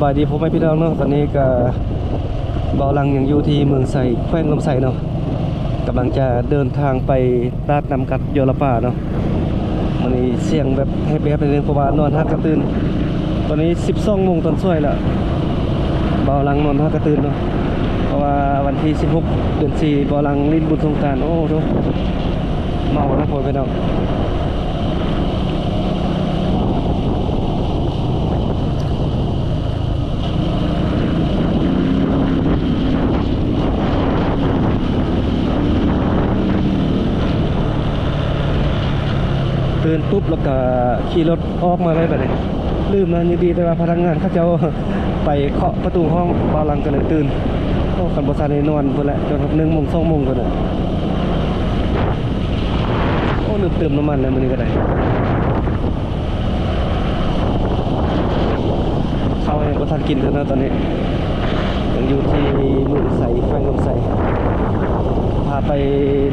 บายดีผมไม่พี่น้องเนาะตอนนี้ก็เบาลังยังอยู่ที่เมืองไสแขวงลำไสเนาะกำลังจะเดินทางไปลาดน้ำกัดยอระป่าเนาะวันนี้เสียงแบบแฮปปี้นิดนึงเพราะว่านอนฮักกระตื่นตอนนี้12 โมงตอนช่วยละเบาลังนอนฮักกระตื่นเนาะเพราะว่าวันที่16 เดือน 4เบาลังลิ้นบุญสงกรานต์โอ้โหเมานะพ่อพี่น้องตื่นปุ๊บแล้วก็ขี่รถออกมาเลยแบบนี้ลืมนะยังดีแต่ว่าพนักงานเขาจะไปเคาะประตูห้องบาลังกันเลยตื่นโอ้คันบริษัทในนอนเพื่อแหละจน1 โมง 2 โมงกันเลยโอ้ลืมเติมน้ำมันเลยมันนี่ก็ได้เข้าให้บริษัทกินเถอะนะตอนนี้ยังอยู่ที่เมืองไสแขวงลำไสพาไป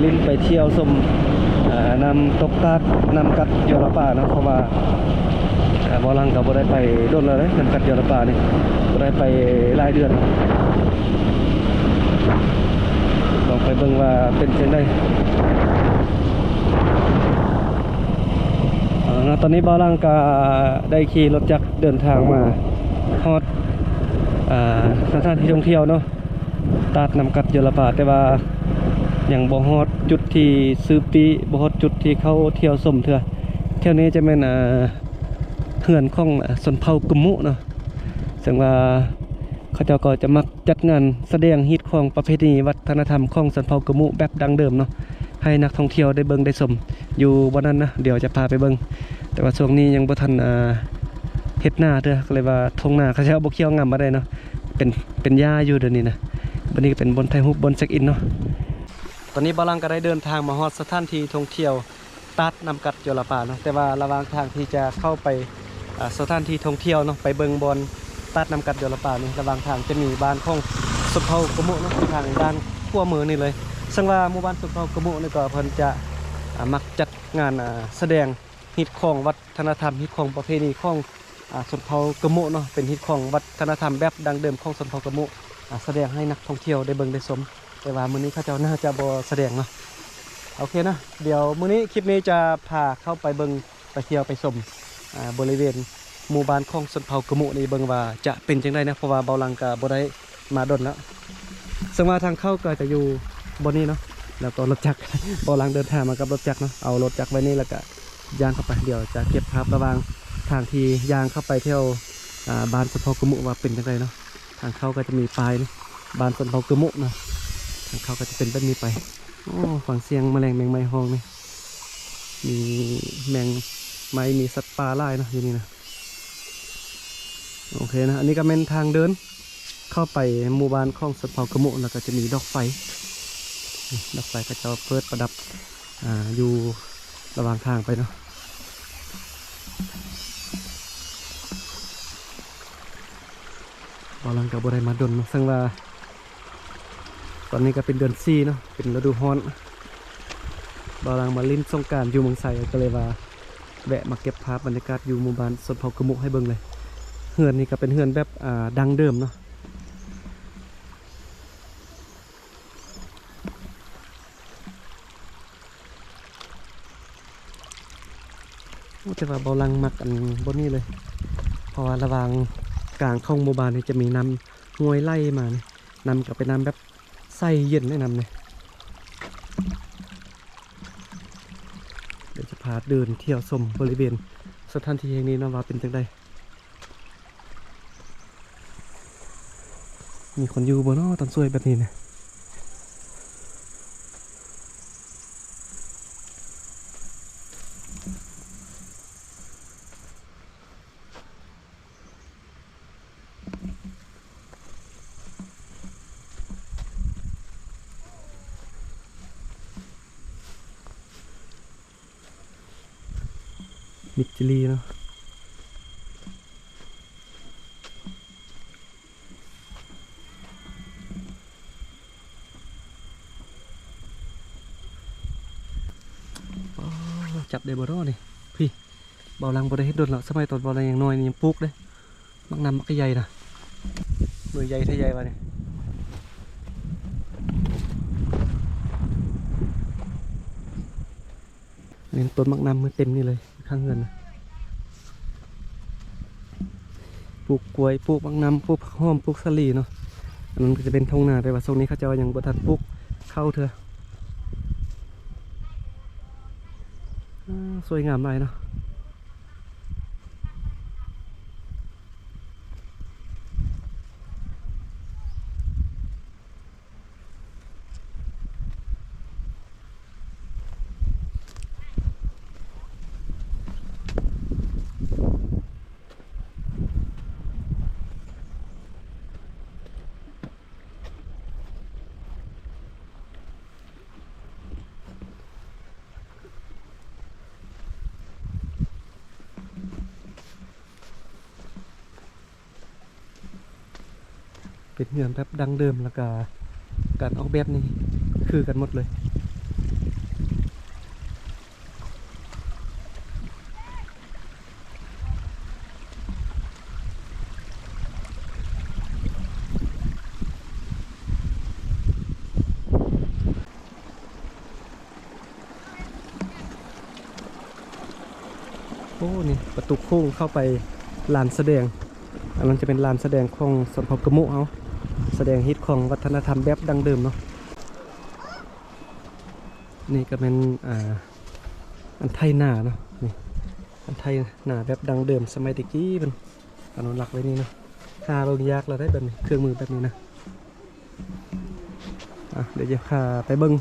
ลิ้นไปเที่ยวชมนำตกตาดนำกัดยอระป่านะเพราะว่าบอลังกับบ่ได้ไปโดนเลยนำกัดยอระป่านี่บ่ได้ไปหลายเดือนลองไปเบิ่งว่าเป็นจังไดตอนนี้บอลังก็ได้ขี่รถจักรเดินทางมาฮอดสถานที่ท่องเที่ยวเนาะตาดนำกัดยอระป่าแต่ว่าอย่างบ่ฮอดจุดที่ซื้อปีบ่ฮอดจุดที่เขาเที่ยวชมเถื่อเที่ยวนี้จะเป็นเฮือนของชนเผ่ากะมุเนาะซึ่งว่าเขาเจ้าก็จะมักจัดงานแสดงฮีตของประเพณีวัฒนธรรมของชนเผ่ากะมุแบบดังเดิมเนาะให้นักท่องเที่ยวได้เบิ่งได้ชมอยู่บ่นั้นนะเดี๋ยวจะพาไปเบิ่งแต่ว่าช่วงนี้ยังบ่ทันเฮ็ดหน้าเด้อก็เลยว่าทงหน้าเขาเจ้าบ่เคี่ยวงำบ่ได้เนาะเป็นหญ้าอยู่เดี๋ยวนี้นะบัดนี้ก็เป็นบนถ่ายรูปบนเช็คอินเนาะตอนนี้บาลังก็ได้เดินทางมาฮอดสถานที่ท่องเที่ยวตาดนำกัดยอระป่าเนาะแต่ว่าระหว่างทางที่จะเข้าไปสถานที่ท่องเที่ยวเนาะไปเบิ่งบอนตาดนำกัดยอระป่านี่ระหว่างทางจะมีบ้านของชนเผ่ากะมุเนาะทางด้านขั้วมือนี่เลยซึ่งว่าหมู่บ้านชนเผ่ากะมุนี่ก็เพิ่นจะมักจัดงานแสดงฮิตของวัฒนธรรมฮิตของประเพณีของชนเผ่ากะมุเนาะเป็นฮิตของวัฒนธรรมแบบดังเดิมของชนเผ่ากะมุแสดงให้นักท่องเที่ยวได้เบิ่งได้ชมแต่ว่ามื้อนี้เขาเจ้าน่าจะบ่แสดงเนาะโอเคนะเดี๋ยวมื้อนี้คลิปนี้จะพาเข้าไปเบิ่งไปเที่ยวไปชมบริเวณหมู่บ้านของชนเผ่ากะมุนี่เบิ่งว่าจะเป็นจังไดนะเพราะว่าเบาลังก็บ่ได้มาดนแล้วซึ่งว่าทางเข้าก็จะอยู่บนนี้เนาะแล้วก็รถจักร เบาลังเดินทางมากับรถจักรเนาะเอารถจักรไว้นี่แล้วก็ย่างเข้าไปเดี๋ยวจะเก็บภาพระหว่างทางที่ย่างเข้าไปเที่ยวบ้านชนเผ่ากะมุว่าเป็นจังไดเนาะทางเข้าก็จะมีปลายนี่บ้านชนเผ่ากะมุเนาะทางเขาก็จะเป็นแบบนี้ไปโอ้ฟังเสียงแมลงแมงไม้ห้องนี่มีแมงไม้มีสัตว์ป่าไล่เนาะอยู่นี่นะโอเคนะอันนี้ก็เป็นทางเดินเข้าไปหมู่บ้านของชนเผ่ากะมุแล้วก็จะมีดอกไฟก็จะเปิดประดับอยู่ระหว่างทางไปเนาะกำลังกับบริมาดนซึ่งว่าตอนนี้ก็เป็นเดือน4เนาะเป็นฤดูร้อนบาลังมาลิ้นสงกรานต์อยู่เมืองไสก็เลยว่าแวะมาเก็บภาพบรรยากาศอยู่หมู่บ้านชนเผ่ากะมุให้เบิ่งเลยเฮือนนี่ก็เป็นเฮือนแบบดังเดิมเนาะแต่ว่าบาลังมักอันบนนี้เลยเพราะว่าระหว่างกลางของหมู่บ้านนี่จะมีน้ำห้วยไล่มาเนี่ยน้ำกับเป็นน้ำแบบใส่เย็นแนะนำเลยเดี๋ยวจะพาเดินเที่ยวชมบริเวณสถานที่แห่งนี้นะว่าเป็นจังไดมีคนอยู่บนนอตอนสวยแบบนี้นะมิจิลีเนาะจับได้บ่รอนี่พี่เบาลังบ่ได้เฮ็ดโดนหรอกสมัยตอนเบาลังยังน้อยนี่ยังปลูกเลยมักนำมักใหญ่นะ มือใหญ่ทะใหญ่วะเนี่ยเล่นต้นมักน้ำมือเต็มนี่เลยข้างเงินนะปลูกกล้วยปลูกมักน้ำปลูกผักหอมปลูกสลีเนาะอันนั้นก็จะเป็นทงนาแต่ว่าโซนนี้เขาจะยังบ่ทันปลูกเข้าเถอะสวยงามเลยเนาะเป็นเงื่อนแบบดังเดิมแล้วก็การออกแบบนี้คือกันหมดเลยโอ้นี่ประตูโค้งเข้าไปลานแสดงอันนั้นจะเป็นลานแสดงของสมภพกระมุเอาแสดงฮิตของวัฒนธรรมแบบดังเดิมเนาะนี่ก็เป็นอันไทยหน้าเนาะนี่อันไทยหน้าแบบดังเดิมสมัยตะกี้เป็นอนุรักษ์ไว้นี่เนาะหาเรายากเราได้แบบนี้เครื่องมือแบบนี้นะเดี๋ยวจะพาไปเบิ้ง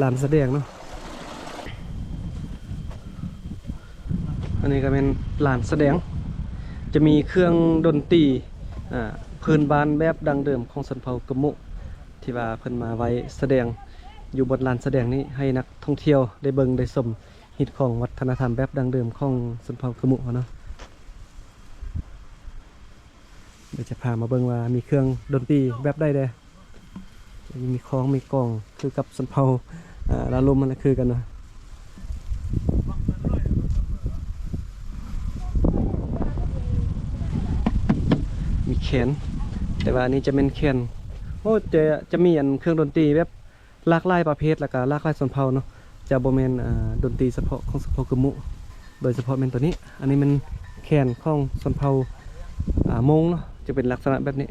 ลานแสดงเนาะอันนี้ก็เป็นลานแสดงจะมีเครื่องดนตรีพื้นบ้านแบบดังเดิมของชนเผ่ากะมุที่ว่าเพิ่นมาไว้แสดงอยู่บนลานแสดงนี้ให้นักท่องเที่ยวได้เบิ่งได้ชมฮิตของวัฒนธรรมแบบดังเดิมของชนเผ่ากะมุเนาะเดี๋ยวจะพามาเบิ่งว่ามีเครื่องดนตรีแบบใดเด้มีคล้องมีกลองคือกับชนเผ่าลาลมมันคือกันเนาะมีแขนแต่ว่าอันนี้จะเป็นแขนโอ้จะมีอันเครื่องดนตรีแบบหลากหลายประเภทแล้วก็หลากหลายชนเผ่าเนาะจะบ่แม่นดนตรีเฉพาะของชนเผ่ากะมุโดยเฉพาะเป็นตัวนี้อันนี้มันแขนของชนเผ่ามงเนาะจะเป็นลักษณะแบบนี้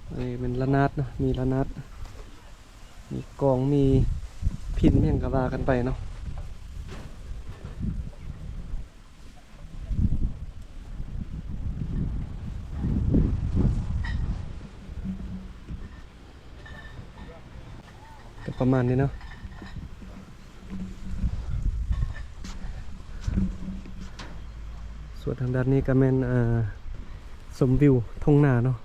อันนี้เป็นระนาดเนาะมีระนาดมีกลองมีพิณเมี่ยงกะว่ากันไปเนาะประมาณนี้เนาะส่วนทางด้านนี้ก็เป็นสมวิวทงนาเนาะ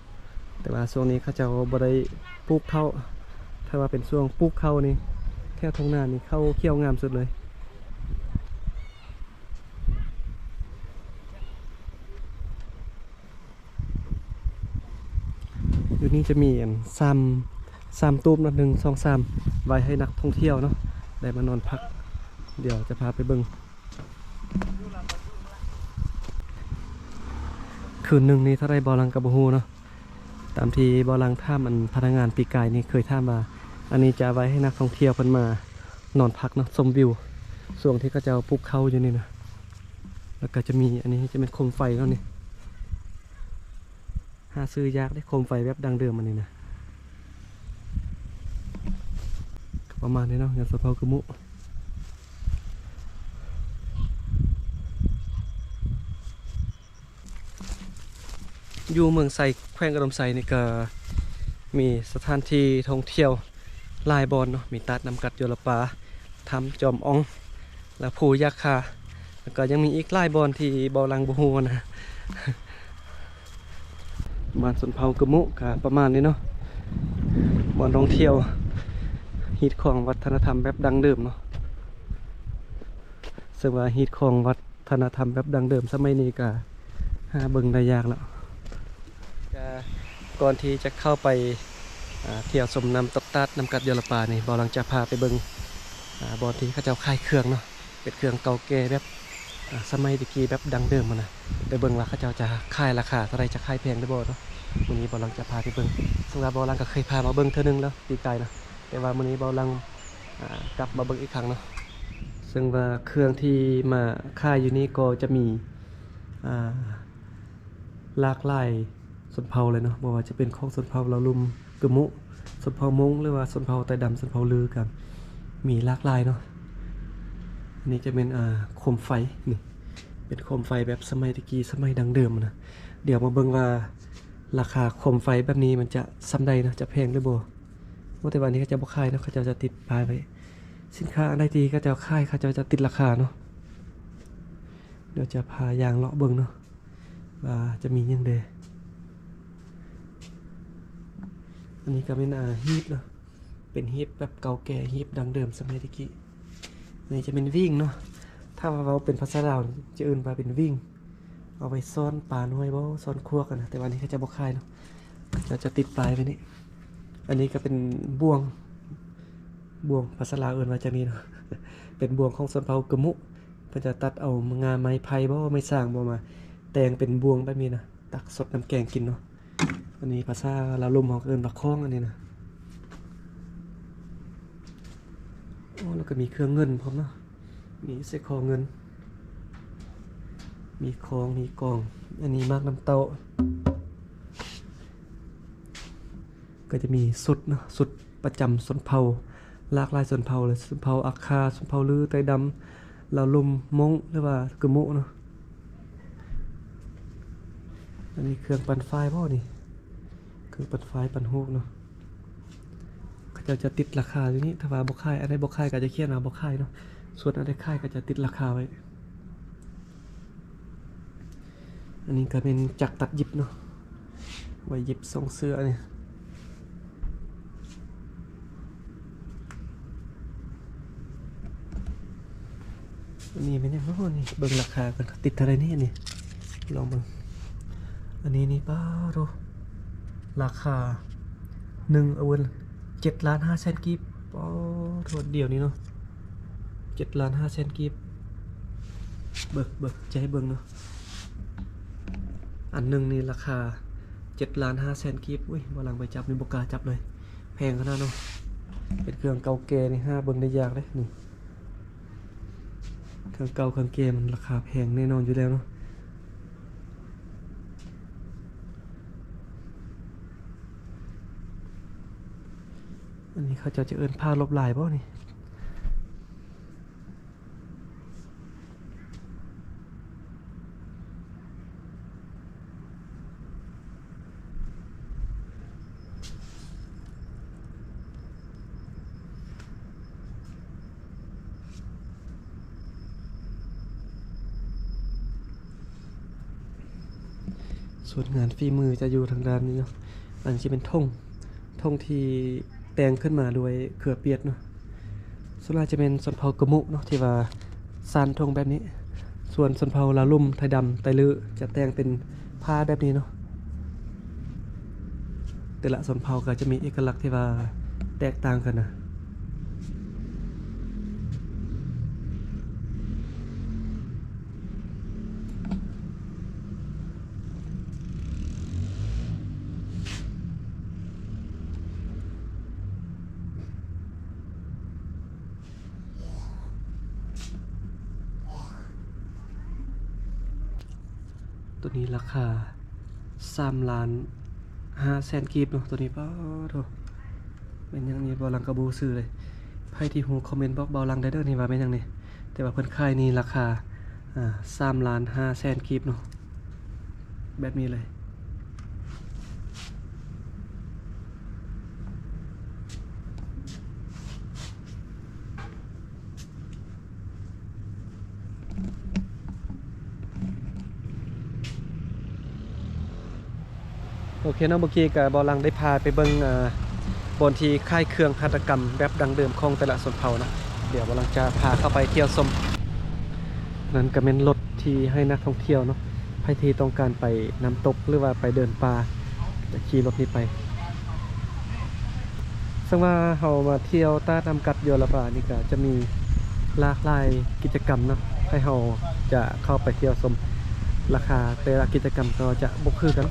แต่ว่าช่วงนี้เขาจะบ่ได้ปลูกเข้าถ้าว่าเป็นช่วงปลูกเข้านี่แค่ทงนานี่เข้าเขี้ยวงามสุดเลยอยู่นี่จะมีสามตูบนะ1 2 3ไว้ให้นักท่องเที่ยวเนาะได้มานอนพักเดี๋ยวจะพาไปเบิ่งคืนหนึ่งนี่ถ้าได้บอลังกับบูฮูเนาะตามที่บอลังท่ามันพนักงานปีกายนี่เคยท่ามาอันนี้จะไว้ให้นักท่องเที่ยวเพิ่นมานอนพักเนาะชมวิวส่วนที่ก็จะปลูกเข้าอยู่นี่นะแล้วก็จะมีอันนี้จะเป็นโคมไฟเนาะนี่หาซื้อยากได้โคมไฟแบบดังเดิมอันนี้นะประมาณนี้เนาะงานสะเพากะมุอยู่เมืองไซแขวงกระดมไซนี่ก็มีสถานที่ท่องเที่ยวลายบอลเนาะมีตัดนำกัดโยลปาทำจอมอ่องและภูยักษ์คาแล้วก็ยังมีอีกลายบอลที่บอลังบูฮูนะบ้านสนเผากะมุก็ประมาณนี้เนาะบอลท่องเที่ยวฮิตของวัฒนธรรมแบบดังเดิมเนาะซึ่งว่าฮิตของวัฒนธรรมแบบดังเดิมสมัยนี้ก็หาเบิ่งได้ยากแล้วก่อนที่จะเข้าไปเที่ยวสมน้ำตกตัดน้ำกัดโยลปานี่บอลังจะพาไปเบิ่งบอลที่เขาเจ้าค่ายเครื่องเนาะเป็นเครื่องเก่าแก่แบบ สมัยตะกี้แบบดังเดิมมันนะไปเบิ่งว่าเขาเจ้าจะขายราคาเท่าไรจะขายแพงได้บ่เนาะวันนี้บ่ลังจะพาไปเบิ่งซึ่งว่าบ่ลังก็เคยพามาเบิ่งเทื่อนึงแล้วปีกายนะแต่ว่ามื้อนี้บ่ลังกลับมาเบิ่งอีกครั้งเนาะซึ่งว่าเครื่องที่มาขายอยู่นี่ก็จะมีอ่าหลากหลายชนเผ่าเลยเนาะบ่ว่าจะเป็นของชนเผ่าลาวลุมกะมุชนเผ่ามงหรือว่าชนเผ่าไต้ดำชนเผ่าลือกันมีหลากหลายเนาะอันนี้จะเป็นโคมไฟนี่เป็นโคมไฟแบบสมัยตะกี้สมัยดังเดิมนะเดี๋ยวมาเบิ่งว่าราคาโคมไฟแบบนี้มันจะซ้ำใดนะจะแพงหรือบ่ว่าแต่วันนี้เขาจะบ่ขายเนาะเขาจะติดป้ายไว้สินค้าอันใดดีก็จะขายเขาจะติดราคาเนาะเดี๋ยวจะพายางเลาะเบิ่งเนาะว่าจะมีหยังเด้อันนี้ก็เป็นฮีทเนาะเป็นฮีทแบบเก่าแก่ฮีทดังเดิมสมัยตะกี้อันนี้จะเป็นวิ่งเนาะถ้าเราเป็นภาษาลาวจะเอื่นว่าเป็นวิ่งเอาไปซ่อนปลาหน่วยบ่ซ่อนคั่วกันนะแต่วันนี้เขาจะบ่ขายเนาะจะติดปลายไปนี่อันนี้ก็เป็นบ่วงภาษาลาวเอื่นว่าจะมีเนาะ เป็นบ่วงของชนเผ่ากะมุเพิ่นจะตัดเอางาไม้ไผ่บ่ไม่สร้างบ่มาแต่งเป็นบ่วงแบบนี้นะตักสดน้ำแกงกินเนาะอันนี้ภาษาลาวลมเขาเอิ้นว่าคล้องอันนี้นะโอ้แล้วก็มีเครื่องเงินพร้อมเนาะมีใส่คอเงินมีคองมีกองอันนี้มากน้ำเต้าก็จะมีสุดเนาะสุดประจำชนเผ่าหลากหลายชนเผ่าเลยชนเผ่าอาคาชนเผ่าลือไต้ดำลาวลุมมงหรือว่ากะมุเนาะอันนี้เครื่องปั่นไฟบ่นี่เครื่องปั่นไฟปั่นฮูกเนาะเขาจะติดราคาอยู่นี่ถ้าว่าบ่ขายอะไรบ่ขายก็จะเขียนว่าบ่ขายเนาะส่วนอะไรขายก็จะติดราคาไว้อันนี้ก็เป็นจักรตัดเย็บเนาะไว้เย็บทรงเสื้อเนี่ยอันนี้เป็นยังไงนี่เบิ่งราคากันติดเท่าไรนี่นี่ลองเบิ่งอันนี้นี่ป้าโรราคา1เอาเงิน7,500,000กีบป้าโทษเดียวนี้เนาะ7,500,000กีบเบิกใจเบิ่งเนาะอันหนึ่งนี่ราคา7,500,000กีบอุ้ยบ่หลังไปจับนี่บ่กล้าจับเลยแพงขนาดเนาะเป็นเครื่องเก่าแก่นี่เบิ่งได้ยากเลยนี่เครื่องเก่าเครื่องแก่มันราคาแพงแน่นอนอยู่แล้วเนาะอันนี้เขาจะเอิ้นผ้าลบลายบ่นี่ส่วนงานฝีมือจะอยู่ทางด้านนี้เนาะอันนี้จะเป็นธงที่แต่งขึ้นมาด้วยเขือเปียดเนาะส่วนมากจะเป็นชนเผ่ากะมุเนาะที่ว่าซานธงแบบนี้ส่วนชนเผ่าลาวลุ่มไทยดำไตลือจะแต่งเป็นผ้าแบบนี้เนาะแต่ละชนเผ่าก็จะมีเอกลักษณ์ที่ว่าแตกต่างกันนะตัวนี้ราคา3,500,000กีบเนาะตัวนี้ป้าโถเป็นอย่างนี้บอลังกระบูซื้อเลยไพ่ที่หูคอมเมนต์บอกบอลังได้เด้อนี่ว่าเป็นอย่างนี้แต่ว่าเพิ่นขายนี่ราคา3,500,000กีบเนาะแบบนี้เลยโอเคเนาะเมื่อกี้กับบอลังได้พาไปเบิ่งบนที่ค่ายเครื่องหัตถกรรมแบบดังเดิมของแต่ละชนเผ่านะเดี๋ยวบอลังจะพาเข้าไปเที่ยวชมนั่นก็เป็นรถที่ให้นักท่องเที่ยวเนาะใครที่ต้องการไปน้ำตกหรือว่าไปเดินป่าจะขี่รถนี้ไปซึ่งว่าเรามาเที่ยวต้านำกัดโยลบานี่ก็จะมีหลากหลายกิจกรรมเนาะ ให้เราจะเข้าไปเที่ยวชมราคาแต่ละกิจกรรมก็จะบ่คือกัน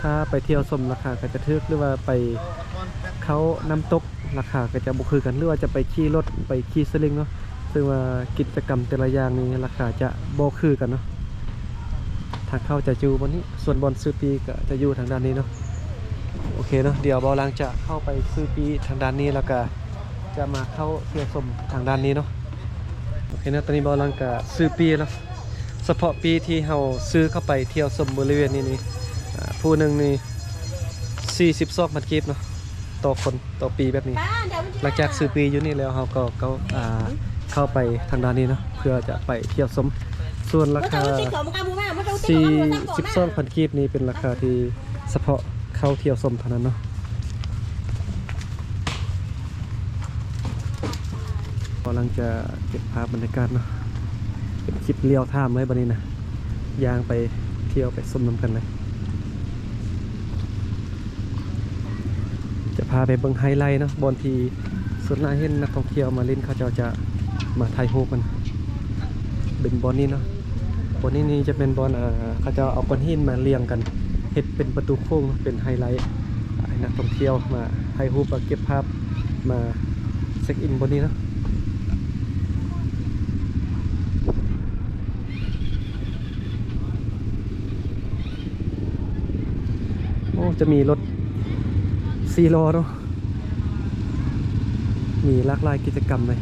ถ้าไปเที่ยวชมราคาก็จะถูกหรือว่าไปเขาน้ำตกราคาก็จะบ่คือกันหรือว่าจะไปขี่รถไปขี่สลิงเนาะซึ่งว่ากิจกรรมแต่ละอย่างนี้ราคาจะบ่คือกันเนาะทางเข้าจะอยู่บนนี้ส่วนบอลซื้อปีก็จะอยู่ทางด้านนี้เนาะโอเคเนาะเดี๋ยวบอลังจะเข้าไปซื้อปีทางด้านนี้แล้วก็จะมาเข้าเที่ยวชมทางด้านนี้เนาะโอเคนะตอนนี้บอลังก็ซื้อปีแล้วเฉพาะปีที่เราซื้อเข้าไปเที่ยวชมบริเวณนี้นี่ผู้หนึ่งนี่42 บาทกีบเนาะต่อคนต่อปีแบบนี้หลังจากซื้อปีอยู่นี่แล้วเราก็เข้าไปทางด้านนี้เนาะเพื่อจะไปเที่ยวชมส่วนราคา42 พันกีบนี้เป็นราคาที่เฉพาะเข้าเที่ยวชมเท่านั้นเนาะกำลังจะเก็บภาพบรรยากาศเนาะเป็นคลิปเลี้ยวท่ามเลยบัดนี้นะยางไปเที่ยวไปชมน้ำกันเลยจะพาไปเบิ่งไฮไลท์เนาะบอนที่ส่วนหน้าเห็นนักท่องเที่ยวมาเล่นเขาจะมาถ่ายรูปกันเป็นบอนนี้เนาะบอนนี้นี่จะเป็นบอนเขาจะเอาก้อนหินมาเรียงกันเห็ดเป็นประตูโค้งเป็นไฮไลท์ให้นักท่องเที่ยวมาถ่ายรูปมาเก็บภาพมาเช็คอินบอนนี้เนาะโอ้จะมีรถ4 ล้อเนาะมีหลากหลายกิจกรรมเลย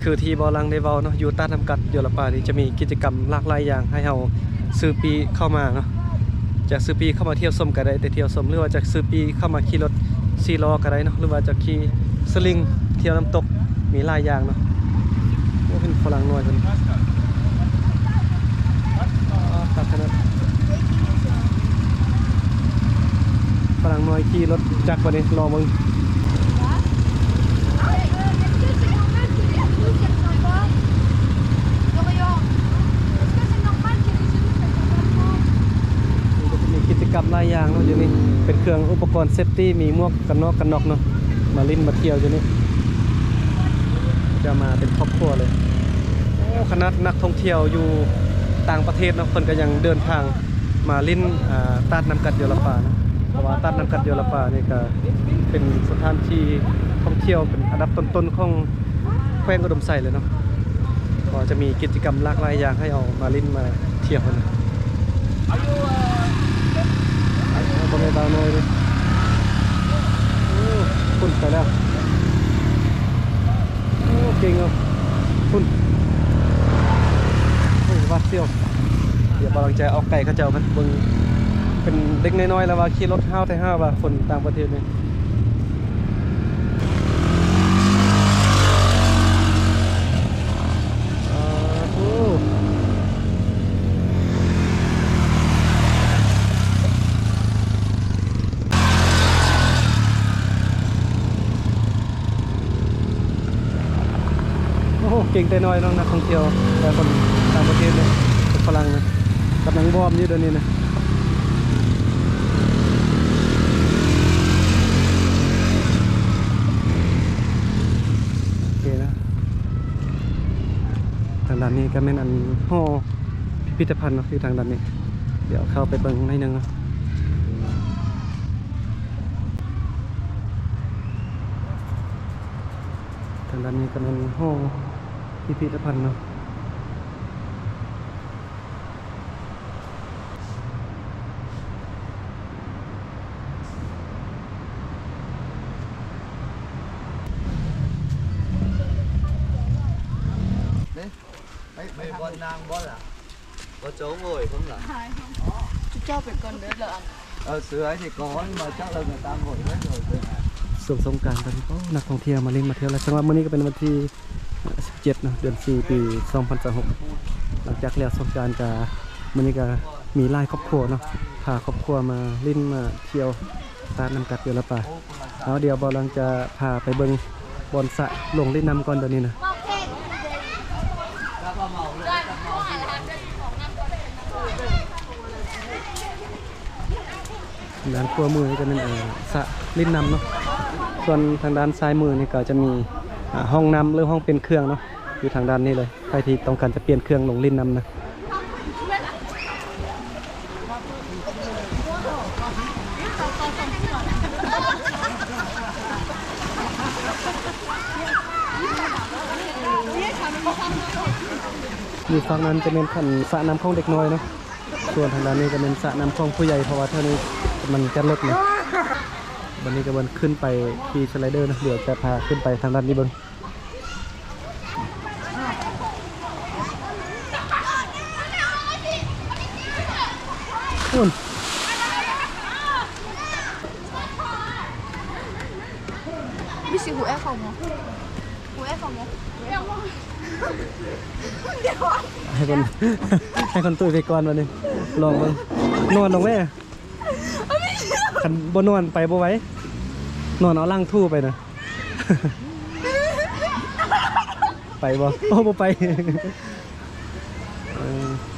คือที่บอลังได้เว้าเนาะอยู่ใต้น้ำกัดยลปานี่จะมีกิจกรรมหลากหลายอย่างให้เราซื้อปีเข้ามาเนาะจากซื้อปีเข้ามาเที่ยวชมก็ได้แต่เที่ยวชมหรือว่าจากซื้อปีเข้ามาขี่รถ4 ล้อก็ได้เนาะหรือว่าจะขี่สลิงเที่ยวน้ำตกมีหลายอย่างเนาะโอ้เป็นฝรั่งน้อยเป็นตัดขนาดฝรั่งน้อยขี่รถจักรวันนี้รอมึงกิจกรรมหลายอย่างเนาะอยู่นี่เป็นเครื่องอุปกรณ์เซฟตี้มีหมวกกันน็อกเนาะมาลิ้นมาเที่ยวอยู่นี่จะมาเป็นครอบครัวเลยโอ้คณะนักท่องเที่ยวอยู่ต่างประเทศเนาะเพิ่นก็ยังเดินทางมาลิ้นตาดน้ำกัดยลปาเนาะเพราะว่าตาดน้ำกัดยลปานี่ก็เป็นสถานที่ท่องเที่ยวเป็นอันดับต้นๆของแขวงอุดมไซเลยเนาะก็จะมีกิจกรรมหลากหลายอย่างให้เอามาลิ้นมาเที่ยวกันบริเวณดาวน้อยเลยคุณไปแล้วโอ้เก่งอ่ะคุณโอ้วัดเซี่ยวเดี๋ยวบาลังใจเอาไก่ข้าเจ้ามันเบิ่งเป็นเด็กน้อยๆแล้วว่าขี่รถห้าวไทยห้าวว่าคนต่างประเทศนี่เก่งแต่น้อยน้องนักท่องเที่ยวแต่คนต่างประเทศเลยฝรั่งนะกำลังบอมอยู่เดี๋ยวนี้นะโอเคนะทางด้านนี้ก็เป็นอันห่อพิพิธภัณฑ์เนาะที่ทางด้านนี้เดี๋ยวเข้าไปเบิ่งให้นึงเนาะทางด้านนี้ก็เป็นห่อพิพิธภัณฑ์เนาะMày bón nàng bón à? Có chỗ ngồi không là? Chú cho phải con đấy lợn. Xưa ấy thì có nhưng mà chắc là người ta ngồi hết rồi. ส่วนสงกรานต์ตอนนี้ก็นักท่องเที่ยวมาเล่นมาเที่ยวแล้วจังหวะมื้อนี้ก็เป็นวันที่17เนาะเดือน4ปี2026หลังจากแล้วสงกรานต์ก็มื้อนี้ก็มีหลายครอบครัวเนาะพาครอบครัวมาเล่นมาเที่ยวตาดน้ำกัดยลปาแล้วเดี๋ยวบอลังจะพาไปเบิ่งบอนสระลงเล่นน้ำก่อนตอนนี้นะด้านขวามือนี่ก็เป็นสระเล่นน้ำเนาะส่วนทางด้านซ้ายมือนี่ก็จะมีห้องน้ำหรือห้องเป็นเครื่องเนาะ อยู่ทางด้านนี้เลยใครที่ต้องการจะเปลี่ยนเครื่องลงลิ้นนำนะอยู่ฝั่งนั้นจะเป็นขันสระน้ำของเด็กน้อยเนาะส่วนทางด้านนี้จะเป็นสระน้ำของผู้ใหญ่เพราะว่าเท่านี้มันจะลดนะวันนี้ก็วันขึ้นไปขี่สไลเดอร์นะเดี๋ยวจะพาขึ้นไปทางด้านนี้เบิ้งนู่น ไม่ใช่หูแอร์ของมั้งหูแอร์ของมั้ง ให้คน ให้คนตุ้ยไปก่อนวันนี้ลองเบิ้งนอนลงแม่คันบนนอนไปบ่ไหว้นอนเอาล่างทู่ไปนะ ไปบ่โอ้บ่ไป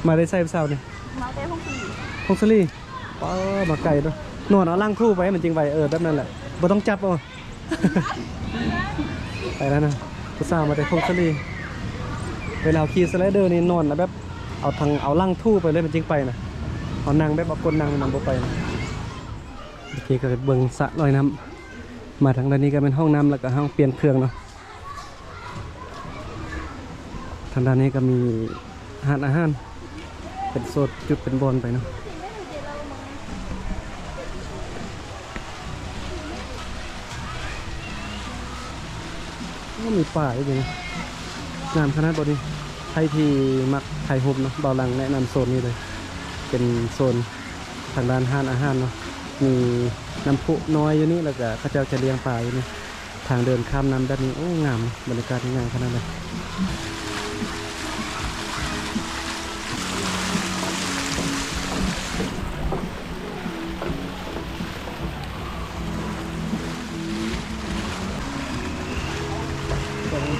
มาได้ใส่เช้านี่ มาเต้ห้องสี่ พงศลีป้ามาไกลเนาะนอนเอาล่างทู่ไปมันจริงไปแบบนั้นแหละบ่ต้องจับเอา ไปแล้วนะผู้สาวมาได้พงศลีเวลาขี่สไลเดอร์นี่นอนนะแบบเอาล่างทู่ไปเลยมันจริงไปนะเอานั่งแบบเอาก้นนั่งมันบ่ไปนะโอเคก็เบิ่งสระลอยน้ำมาทางด้านนี้ก็เป็นห้องน้ำแล้วก็ห้องเปลี่ยนเครื่องเนาะทางด้านนี้ก็มีอาหารเป็นโซดจุดเป็นบอลไปเนาะก็มีป่าอย่างนี้งามขนาดบนี้ใครที่มักถ่ายรูปเนาะเบาลังแนะนำโซนนี้เลยเป็นโซนทางด้านอาหารเนาะมีน้ำพุน้อยอยู่นี่แล้วก็เขาเจ้าจะเลี้ยงปลาอยู่นี่ทางเดินข้ามน้ำด้านนี้โอ้งามบรรยากาศที่งามขนาดเลย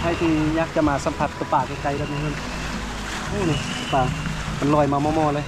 ใครที่อยากจะมาสัมผัสกับป่าไกลๆแบบนี้มันโอ้นี่ป่ามันลอยมามอๆเลย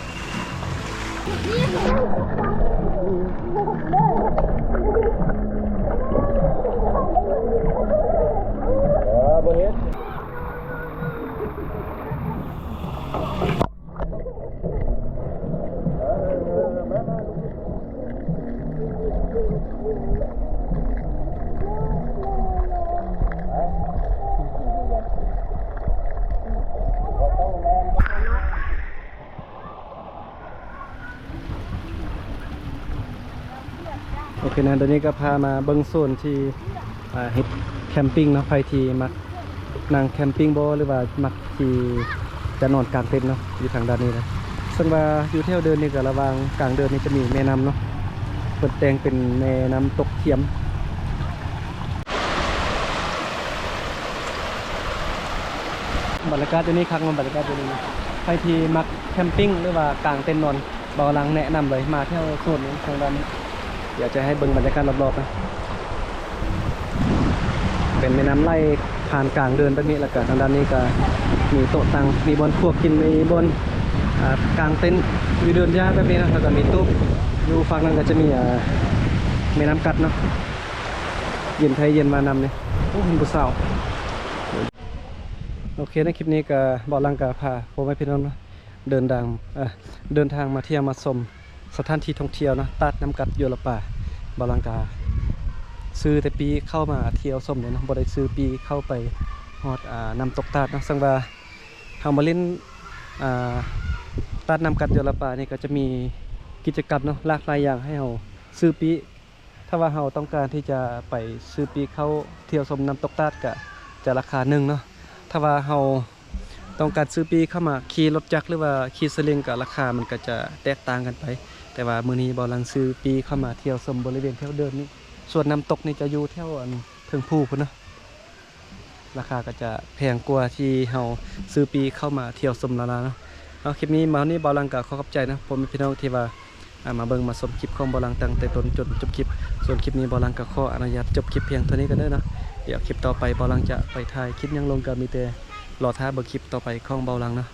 โอเคนะตอนนี้ก็พามาเบิ้งโซนที่เฮ็ดแคมปิ้งเนาะใครที่มักนั่งแคมปิ้งบ่หรือว่ามักที่จะนอนกลางเต็นท์เนาะอยู่ทางด้านนี้นะซึ่งว่าอยู่แถวเดินนี่ก็ระหว่างกลางเดินนี่จะมีแม่น้ำเนาะเปิดแต่งเป็นแม่น้ำตกเทียมบรรยากาศตัวนี้ครั้งบรรยากาศตัวนี้ใครที่มักแคมปิ้งหรือว่ากลางเต็นท์นอนเบาลังแนะนำเลยมาเที่ยวโซนนี้ทางด้านนี้อยากจะให้เบิ่งบรรยากาศรอบๆนะเป็นแม่น้ำไล่ผ่านกลางเดินแบบนี้แล้วก็ทางด้านนี้ก็มีโต๊ะตังมีบนพวกกินมีบนกลางเต็นท์มีเดินยาแบบนี้นะแล้วก็มีตู้อยู่ฝั่งนั้นก็จะมีแม่น้ำกัดเนาะเย็นไทยเย็นมานำเนี่ยโอ้เห็นผู้สาวโอเคในคลิปนี้ก็บอกลังกาพาพ่อแม่พี่น้องเดินทางมาเที่ยวมาชมสถานที่ท่องเที่ยวนะตัดน้ำกัดโยลป่าบาลังกาซื้อแต่ปีเข้ามาเที่ยวชมเลยนะบ่ได้ซื้อปีเข้าไปฮอดน้ำตกตัดนะสังว่าเฮามาเล่นตัดน้ำกัดโยลป่านี่ก็จะมีกิจกรรมเนาะหลากหลายอย่างให้เฮาซื้อปีถ้าว่าเฮาต้องการที่จะไปซื้อปีเข้าเที่ยวชมน้ำตกตัดก็จะราคาหนึ่งเนาะถ้าว่าเฮาต้องการซื้อปีเข้ามาขี่รถจักรหรือว่าขี่สลิงกับราคามันก็จะแตกต่างกันไปแต่ว่ามื้อนี้บ่ลังซื้อปีเข้ามาเที่ยวชมบริเวณแถวเดินนี้ส่วนน้ำตกนี่จะอยู่แถวเทิงภูพุ่นเนาะราคาก็จะแพงกว่าที่เฮาซื้อปีเข้ามาเที่ยวชมแล้วเนาะเอาคลิปนี้มาวันนี้บ่ลังก็ขอขอบใจนะผมมีพี่น้องที่ว่ามาเบิ่งมาชมคลิปของบ่ลังตั้งแต่ต้นจนจบคลิปส่วนคลิปนี้บ่ลังก็ขออนุญาตจบคลิปเพียงเท่านี้กันเด้อเนาะเดี๋ยวคลิปต่อไปบ่ลังจะไปถ่ายคลิปยังลงก็มีแต่รอท้าเบิ่งคลิปต่อไปของเบาลังเนาะ